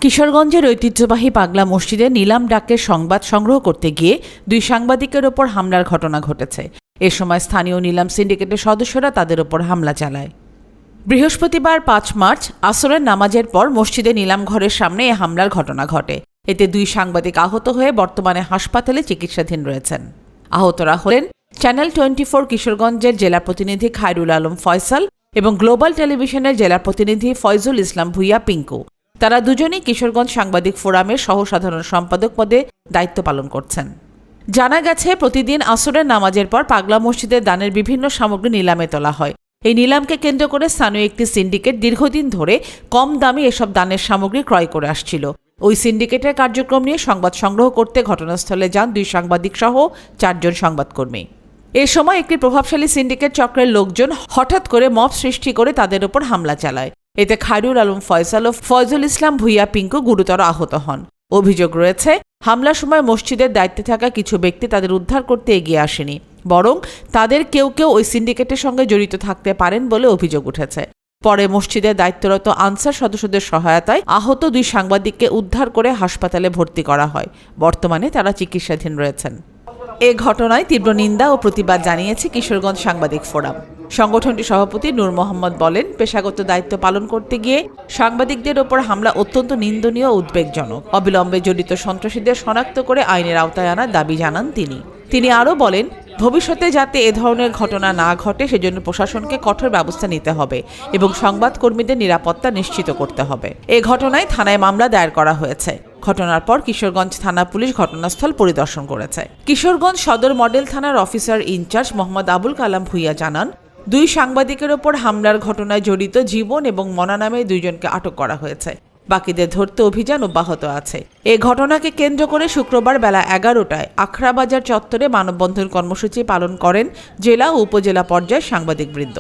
কিশোরগঞ্জের ঐতিহ্যবাহী পাগলা মসজিদে নিলাম ডাকের সংবাদ সংগ্রহ করতে গিয়ে দুই সাংবাদিকের ওপর হামলার ঘটনা ঘটেছে। এ সময় স্থানীয় নিলাম সিন্ডিকেটের সদস্যরা তাদের ওপর হামলা চালায়। বৃহস্পতিবার ৫ মার্চ আসরের নামাজের পর মসজিদে নিলাম ঘরের সামনে এ হামলার ঘটনা ঘটে। এতে দুই সাংবাদিক আহত হয়ে বর্তমানে হাসপাতালে চিকিৎসাধীন রয়েছেন। আহতরা হলেন চ্যানেল 24 কিশোরগঞ্জের জেলা প্রতিনিধি খায়রুল আলম ফয়সাল এবং গ্লোবাল টেলিভিশনের জেলা প্রতিনিধি ফয়জুল ইসলাম ভুইয়া পিঙ্কু। তারা দুজনেই কিশোরগঞ্জ সাংবাদিক ফোরামের সহ সাধারণ সম্পাদক পদে দায়িত্ব পালন করছেন। জানা গেছে, প্রতিদিন আসরের নামাজের পর পাগলা মসজিদে দানের বিভিন্ন সামগ্রী নিলামে তোলা হয়। এই নিলামকে কেন্দ্র করে স্থানীয় একটি সিন্ডিকেট দীর্ঘদিন ধরে কম দামে এসব দানের সামগ্রী ক্রয় করে আসছিল। ওই সিন্ডিকেটের কার্যক্রম নিয়ে সংবাদ সংগ্রহ করতে ঘটনাস্থলে যান দুই সাংবাদিক সহ 4 জন সংবাদকর্মী। এ সময় একটি প্রভাবশালী সিন্ডিকেট চক্রের লোকজন হঠাৎ করে মব সৃষ্টি করে তাদের ওপর হামলা চালায়। এতে খায়রুল আলম ফয়সাল ও ফয়জুল ইসলাম ভুইয়া পিঙ্কু গুরুতর আহত হন। অভিযোগ রয়েছে, হামলার সময় মসজিদের দায়িত্বে থাকা কিছু ব্যক্তি তাদের উদ্ধার করতে এগিয়ে আসেনি, বরং তাদের কেউ কেউ ওই সিন্ডিকেটের সঙ্গে জড়িত থাকতে পারেন বলে অভিযোগ উঠেছে। পরে মসজিদের দায়িত্বরত আনসার সদস্যদের সহায়তায় আহত দুই সাংবাদিককে উদ্ধার করে হাসপাতালে ভর্তি করা হয়। বর্তমানে তারা চিকিৎসাধীন রয়েছেন। এ ঘটনায় তীব্র নিন্দা ও প্রতিবাদ জানিয়েছে কিশোরগঞ্জ সাংবাদিক ফোরাম। সংগঠনটির সভাপতি নূর মোহাম্মদ বলেন, পেশাগত দায়িত্ব পালন করতে গিয়ে সাংবাদিকদের ওপর হামলা অত্যন্ত নিন্দনীয় ও উদ্বেগজনক। অবিলম্বে জড়িত সন্ত্রাসীদের শনাক্ত করে আইনের আওতায় আনার দাবি জানান তিনি আরও বলেন, ভবিষ্যতে যাতে এ ধরনের ঘটনা না ঘটে সেজন্য প্রশাসনকে কঠোর ব্যবস্থা নিতে হবে এবং সংবাদকর্মীদের নিরাপত্তা নিশ্চিত করতে হবে। এ ঘটনায় থানায় মামলা দায়ের করা হয়েছে। ঘটনার পর কিশোরগঞ্জ থানা পুলিশ ঘটনাস্থল পরিদর্শন করেছে। কিশোরগঞ্জ সদর মডেল থানার অফিসার ইনচার্জ মোহাম্মদ আবুল কালাম ভুইয়া জানান, দুই সাংবাদিকের ওপর হামলার ঘটনায় জড়িত জীবন এবং মনা নামে 2 জনকে আটক করা হয়েছে। বাকিদের ধরতে অভিযান অব্যাহত আছে। এ ঘটনাকে কেন্দ্র করে শুক্রবার বেলা 11টায় আখড়াবাজার চত্বরে মানববন্ধন কর্মসূচি পালন করেন জেলা ও উপজেলা পর্যায়ের সাংবাদিকবৃন্দ।